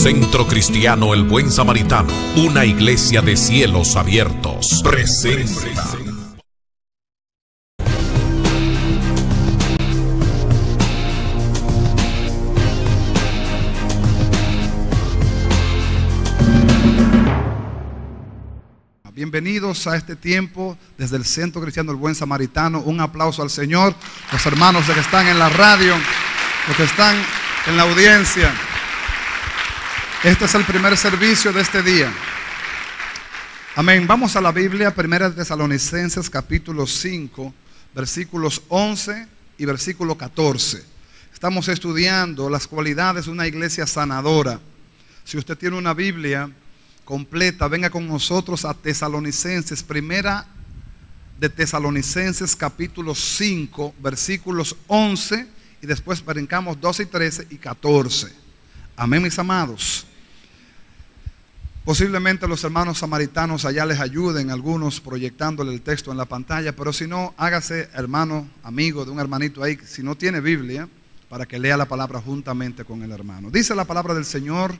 Centro Cristiano El Buen Samaritano, una iglesia de cielos abiertos, presenta. Bienvenidos a este tiempo desde el Centro Cristiano El Buen Samaritano. Un aplauso al Señor, los hermanos que están en la radio, los que están en la audiencia. Este es el primer servicio de este día. Amén. Vamos a la Biblia, 1 Tesalonicenses capítulo 5, versículos 11 y versículo 14. Estamos estudiando las cualidades de una iglesia sanadora. Si usted tiene una Biblia completa, venga con nosotros a Tesalonicenses, 1 Tesalonicenses capítulo 5, versículos 11 y después brincamos 12 y 13 y 14. Amén, mis amados. Posiblemente los hermanos samaritanos allá les ayuden, algunos proyectándole el texto en la pantalla, pero si no, hágase hermano, amigo de un hermanito ahí, si no tiene Biblia, para que lea la palabra juntamente con el hermano. Dice la palabra del Señor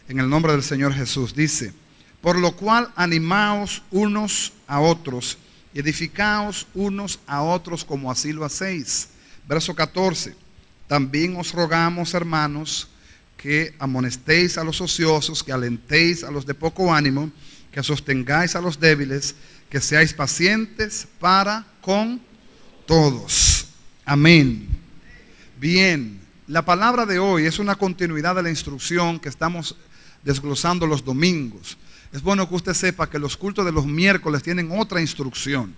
en el nombre del Señor Jesús. Dice: por lo cual animaos unos a otros y edificaos unos a otros como así lo hacéis. Verso 14. También os rogamos, hermanos, que amonestéis a los ociosos, que alentéis a los de poco ánimo, que sostengáis a los débiles, que seáis pacientes para con todos. Amén. Bien, la palabra de hoy es una continuidad de la instrucción que estamos desglosando los domingos. Es bueno que usted sepa que los cultos de los miércoles tienen otra instrucción,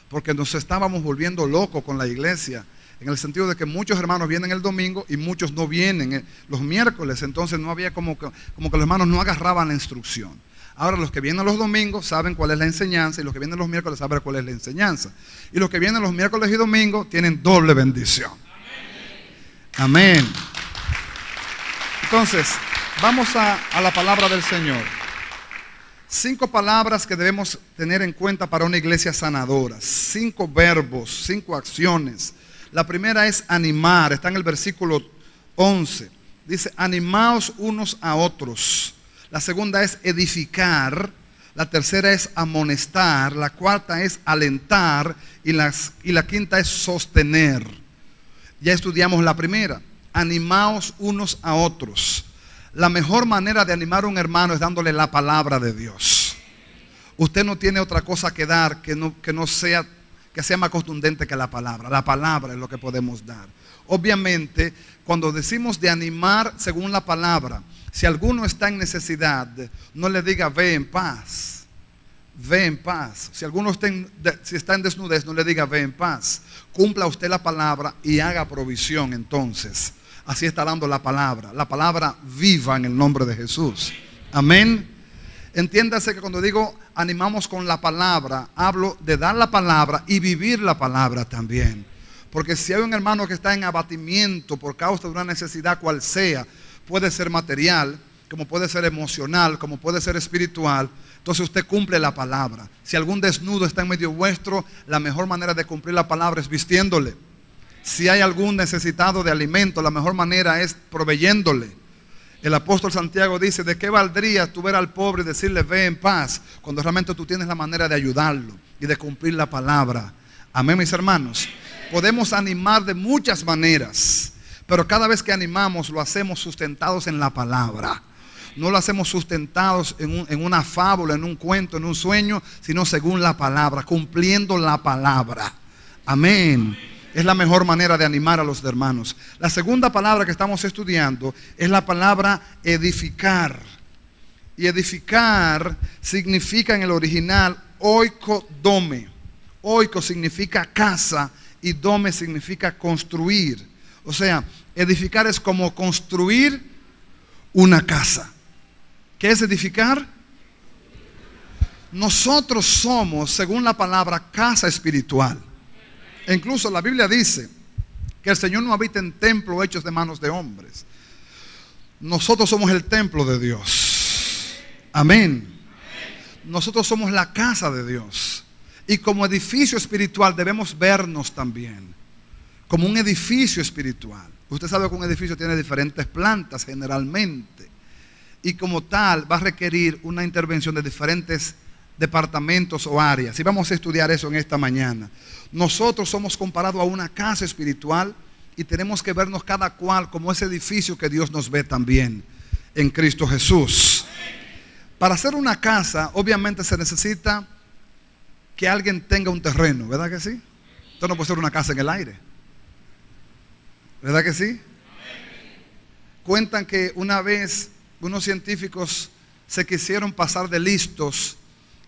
porque nos estábamos volviendo locos con la iglesia, en el sentido de que muchos hermanos vienen el domingo y muchos no vienen los miércoles. Entonces no había como que los hermanos no agarraban la instrucción. Ahora los que vienen los domingos saben cuál es la enseñanza, y los que vienen los miércoles saben cuál es la enseñanza. Y los que vienen los miércoles y domingos tienen doble bendición. Amén. Entonces, vamos a la palabra del Señor. 5 palabras que debemos tener en cuenta para una iglesia sanadora. 5 verbos, 5 acciones. La primera es animar, está en el versículo 11. Dice: animaos unos a otros. La segunda es edificar. La tercera es amonestar. La cuarta es alentar. Y la quinta es sostener. Ya estudiamos la primera. Animaos unos a otros. La mejor manera de animar a un hermano es dándole la palabra de Dios. Usted no tiene otra cosa que dar que sea más contundente que la palabra. La palabra es lo que podemos dar. Obviamente, cuando decimos de animar según la palabra, si alguno está en necesidad, no le diga ve en paz. Ve en paz. Si alguno está en desnudez, no le diga ve en paz. Cumpla usted la palabra y haga provisión entonces. Así está dando la palabra viva en el nombre de Jesús. Amén. Entiéndase que cuando digo animamos con la palabra, hablo de dar la palabra y vivir la palabra también. Porque si hay un hermano que está en abatimiento por causa de una necesidad cual sea, puede ser material, como puede ser emocional, como puede ser espiritual, entonces usted cumple la palabra. Si algún desnudo está en medio vuestro, la mejor manera de cumplir la palabra es vistiéndole. Si hay algún necesitado de alimento, la mejor manera es proveyéndole. El apóstol Santiago dice: ¿de qué valdría tú ver al pobre y decirle ve en paz, cuando realmente tú tienes la manera de ayudarlo y de cumplir la palabra? Amén, mis hermanos. Podemos animar de muchas maneras, pero cada vez que animamos lo hacemos sustentados en la palabra. No lo hacemos sustentados en una fábula, en un cuento, en un sueño, sino según la palabra, cumpliendo la palabra. Amén. Es la mejor manera de animar a los hermanos. La segunda palabra que estamos estudiando es la palabra edificar. Y edificar significa en el original oikodome. Oiko significa casa y dome significa construir. O sea, edificar es como construir una casa. ¿Qué es edificar? Nosotros somos, según la palabra, casa espiritual. E incluso la Biblia dice que el Señor no habita en templos hechos de manos de hombres. Nosotros somos el templo de Dios. Amén. Nosotros somos la casa de Dios. Y como edificio espiritual debemos vernos también como un edificio espiritual. Usted sabe que un edificio tiene diferentes plantas generalmente. y como tal va a requerir una intervención de diferentes departamentos o áreas. Y vamos a estudiar eso en esta mañana. Nosotros somos comparados a una casa espiritual y tenemos que vernos cada cual como ese edificio que Dios nos ve también en Cristo Jesús. Para hacer una casa, obviamente se necesita que alguien tenga un terreno, ¿verdad que sí? Esto no puede ser una casa en el aire, ¿verdad que sí? Cuentan que una vez unos científicos se quisieron pasar de listos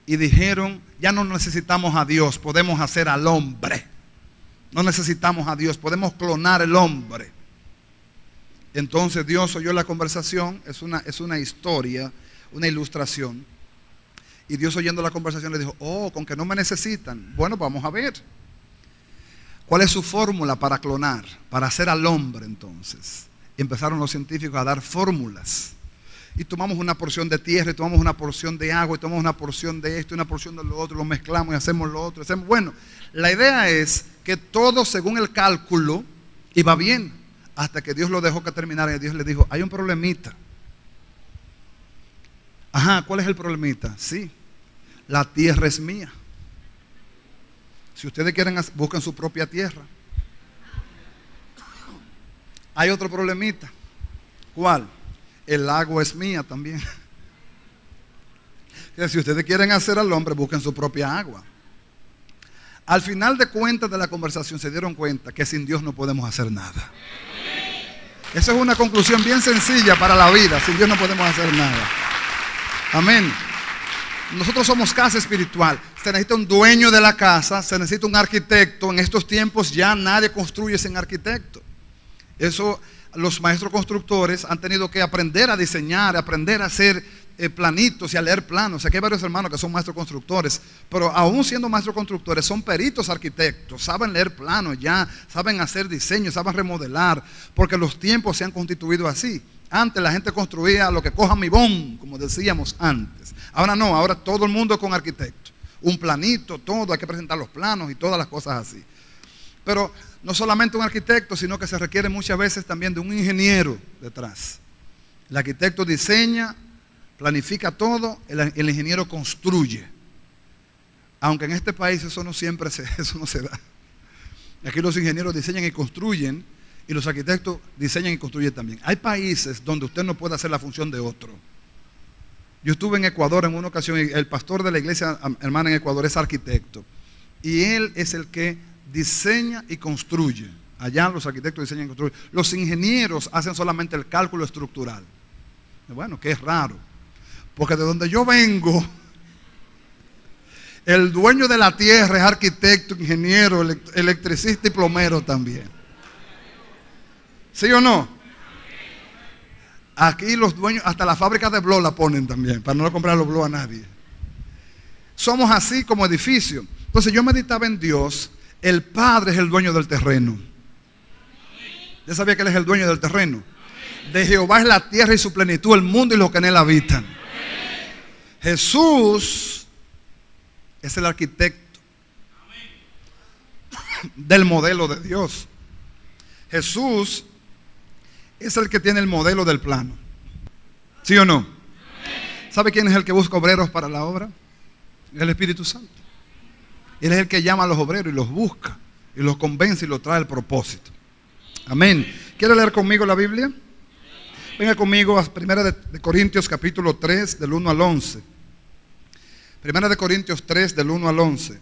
y dijeron: ya no necesitamos a Dios, podemos hacer al hombre. No necesitamos a Dios, podemos clonar el hombre. Entonces Dios oyó la conversación, es una historia, una ilustración. Y Dios, oyendo la conversación, le dijo: oh, con que no me necesitan. Bueno, vamos a ver ¿cuál es su fórmula para clonar, para hacer al hombre? Entonces y empezaron los científicos a dar fórmulas. Y tomamos una porción de tierra, y tomamos una porción de agua, y tomamos una porción de esto, y una porción de lo otro, lo mezclamos y hacemos lo otro. Bueno, la idea es que todo según el cálculo iba bien, hasta que Dios lo dejó que terminara. Y Dios le dijo: hay un problemita. Ajá, ¿cuál es el problemita? Sí, la tierra es mía. Si ustedes quieren, busquen su propia tierra. Hay otro problemita. ¿Cuál? El agua es mía también. Si ustedes quieren hacer al hombre, busquen su propia agua. Al final de cuentas de la conversación se dieron cuenta que sin Dios no podemos hacer nada. Esa es una conclusión bien sencilla para la vida. Sin Dios no podemos hacer nada. Amén. Nosotros somos casa espiritual. Se necesita un dueño de la casa, se necesita un arquitecto. En estos tiempos ya nadie construye sin arquitecto. Eso los maestros constructores han tenido que aprender a diseñar, aprender a hacer planitos y a leer planos. O sea, que hay varios hermanos que son maestros constructores, pero aún siendo maestros constructores son peritos arquitectos, saben leer planos ya, saben hacer diseños, saben remodelar, porque los tiempos se han constituido así. Antes la gente construía lo que coja mi bon, como decíamos antes. Ahora no, ahora todo el mundo es con arquitecto. Un planito, todo, hay que presentar los planos y todas las cosas así. Pero no solamente un arquitecto, sino que se requiere muchas veces también de un ingeniero detrás. El arquitecto diseña, planifica todo, el ingeniero construye. Aunque en este país eso no siempre eso no se da. Aquí los ingenieros diseñan y construyen, y los arquitectos diseñan y construyen también. Hay países donde usted no puede hacer la función de otro. Yo estuve en Ecuador en una ocasión, y el pastor de la iglesia hermana en Ecuador es arquitecto, y él es el que diseña y construye. Allá los arquitectos diseñan y construyen. Los ingenieros hacen solamente el cálculo estructural. Bueno, que es raro, porque de donde yo vengo, el dueño de la tierra es arquitecto, ingeniero, electricista y plomero también. ¿Sí o no? Aquí los dueños, hasta la fábrica de blog la ponen también, para no comprar los blog a nadie. Somos así como edificio. Entonces yo meditaba en Dios. El Padre es el dueño del terreno. ¿Ya sabía que Él es el dueño del terreno? De Jehová es la tierra y su plenitud, el mundo y los que en él habitan. Jesús es el arquitecto del modelo de Dios. Jesús es el que tiene el modelo del plano. ¿Sí o no? ¿Sabe quién es el que busca obreros para la obra? El Espíritu Santo. Él es el que llama a los obreros y los busca y los convence y los trae al propósito. Amén. ¿Quiere leer conmigo la Biblia? Venga conmigo a 1 de Corintios capítulo 3 del 1 al 11. 1 de Corintios 3 del 1 al 11.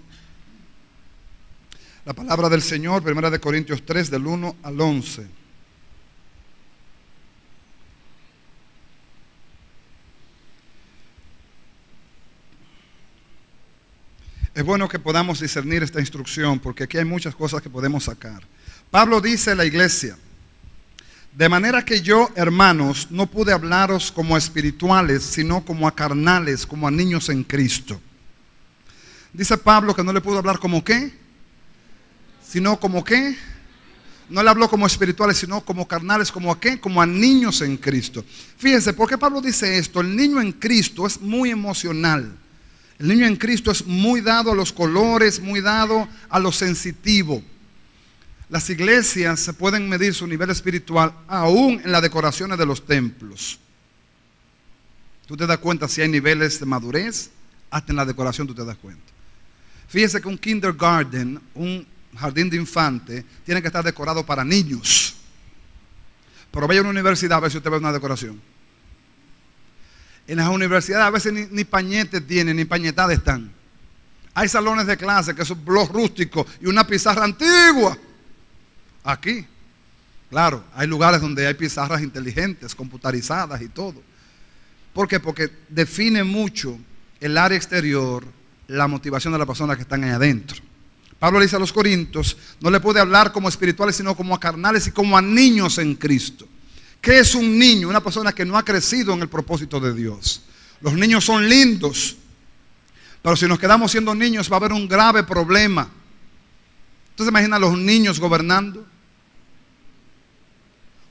La palabra del Señor, 1 de Corintios 3 del 1 al 11. Es bueno que podamos discernir esta instrucción, porque aquí hay muchas cosas que podemos sacar. Pablo dice a la iglesia: de manera que yo, hermanos, no pude hablaros como a espirituales, sino como a carnales, como a niños en Cristo. Dice Pablo que no le pudo hablar como qué, sino como qué. No le habló como espirituales, sino como carnales, como a qué, como a niños en Cristo. Fíjense, ¿por qué Pablo dice esto? El niño en Cristo es muy emocional. El niño en Cristo es muy dado a los colores, muy dado a lo sensitivo. Las iglesias se pueden medir su nivel espiritual aún en las decoraciones de los templos. Tú te das cuenta si hay niveles de madurez, hasta en la decoración tú te das cuenta. Fíjese que un kindergarten, un jardín de infante, tiene que estar decorado para niños. Pero vaya a una universidad a ver si usted ve una decoración. En las universidades a veces ni pañetes tienen, ni pañetadas están. Hay salones de clase que son bloques rústicos y una pizarra antigua. Aquí, claro, hay lugares donde hay pizarras inteligentes, computarizadas y todo. ¿Por qué? Porque define mucho el área exterior, la motivación de las personas que están ahí adentro. Pablo le dice a los corintios, no le puede hablar como espirituales, sino como a carnales y como a niños en Cristo. ¿Qué es un niño? Una persona que no ha crecido en el propósito de Dios. Los niños son lindos, pero si nos quedamos siendo niños va a haber un grave problema. ¿Usted se imagina a los niños gobernando?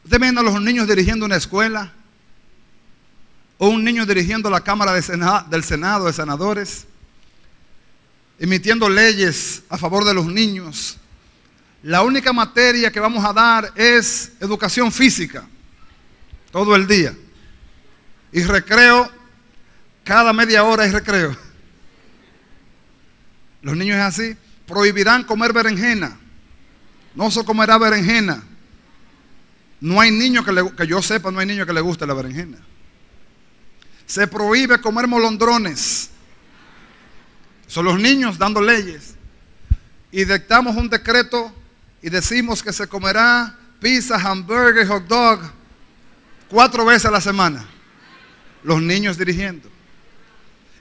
¿Usted imagina a los niños dirigiendo una escuela? ¿O un niño dirigiendo la Cámara del Senado de Senadores? Emitiendo leyes a favor de los niños. La única materia que vamos a dar es educación física. Todo el día. Y recreo, cada media hora es recreo. Los niños es así. Prohibirán comer berenjena. No se comerá berenjena. No hay niño que yo sepa, no hay niño que le guste la berenjena. Se prohíbe comer molondrones. Son los niños dando leyes. Y dictamos un decreto y decimos que se comerá pizza, hamburger, hot dog 4 veces a la semana. Los niños dirigiendo.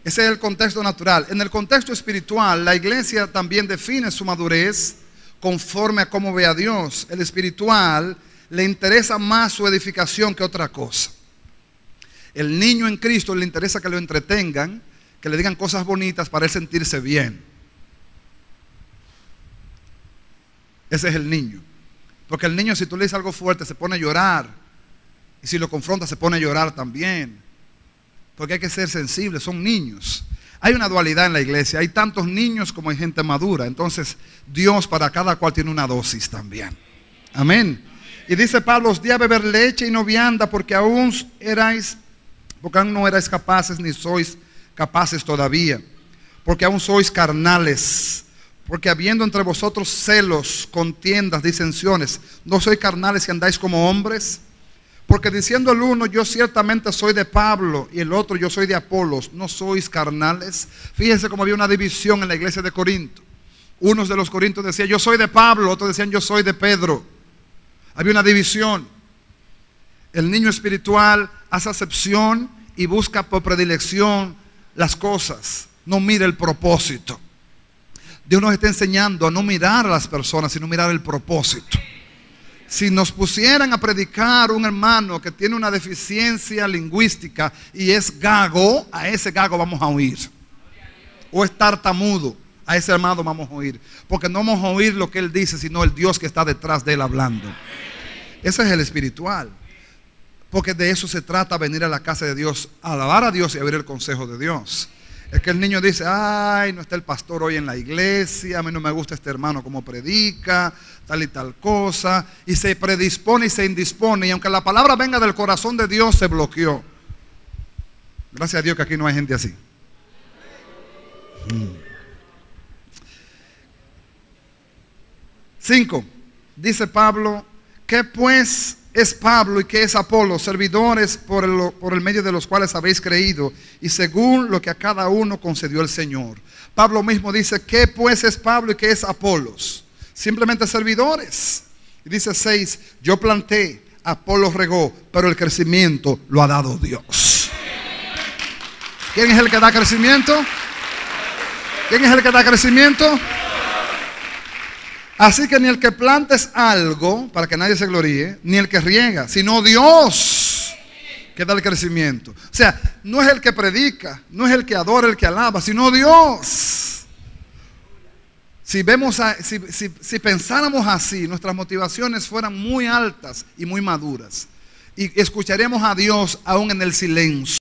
Ese es el contexto natural. En el contexto espiritual, la iglesia también define su madurez conforme a cómo ve a Dios. El espiritual le interesa más su edificación que otra cosa. El niño en Cristo le interesa que lo entretengan, que le digan cosas bonitas para él sentirse bien. Ese es el niño. Porque el niño, si tú le dices algo fuerte, se pone a llorar. Y si lo confronta, se pone a llorar también. Porque hay que ser sensibles, son niños. Hay una dualidad en la iglesia. Hay tantos niños como hay gente madura. Entonces, Dios para cada cual tiene una dosis también. Amén. Y dice Pablo, os di a beber leche y no vianda, porque aún no erais capaces, ni sois capaces todavía, porque aún sois carnales, porque habiendo entre vosotros celos, contiendas, disensiones, no sois carnales y andáis como hombres. Porque diciendo el uno, yo ciertamente soy de Pablo, y el otro, yo soy de Apolos, ¿no sois carnales? Fíjense cómo había una división en la iglesia de Corinto. Unos de los corintios decían, yo soy de Pablo, otros decían, yo soy de Pedro. Había una división. El niño espiritual hace acepción y busca por predilección las cosas, no mira el propósito. Dios nos está enseñando a no mirar a las personas, sino mirar el propósito. Si nos pusieran a predicar un hermano que tiene una deficiencia lingüística y es gago, a ese gago vamos a oír. O es tartamudo, a ese hermano vamos a oír. Porque no vamos a oír lo que él dice, sino el Dios que está detrás de él hablando. Ese es el espiritual. Porque de eso se trata, venir a la casa de Dios, alabar a Dios y abrir el consejo de Dios. Es que el niño dice, ay, no está el pastor hoy en la iglesia, a mí no me gusta este hermano como predica, tal y tal cosa, y se predispone y se indispone, y aunque la palabra venga del corazón de Dios, se bloqueó. Gracias a Dios que aquí no hay gente así. 5. Dice Pablo, ¿qué pues es Pablo y qué es Apolo? Servidores por el medio de los cuales habéis creído, y según lo que a cada uno concedió el Señor. Pablo mismo dice, ¿qué pues es Pablo y qué es Apolos? Simplemente servidores. Y dice 6, yo planté, Apolo regó, pero el crecimiento lo ha dado Dios. ¿Quién es el que da crecimiento? ¿Quién es el que da crecimiento? Así que ni el que plantes algo, para que nadie se gloríe, ni el que riega, sino Dios que da el crecimiento. O sea, no es el que predica, no es el que adora, el que alaba, sino Dios. Si pensáramos así, nuestras motivaciones fueran muy altas y muy maduras, y escucharemos a Dios aún en el silencio.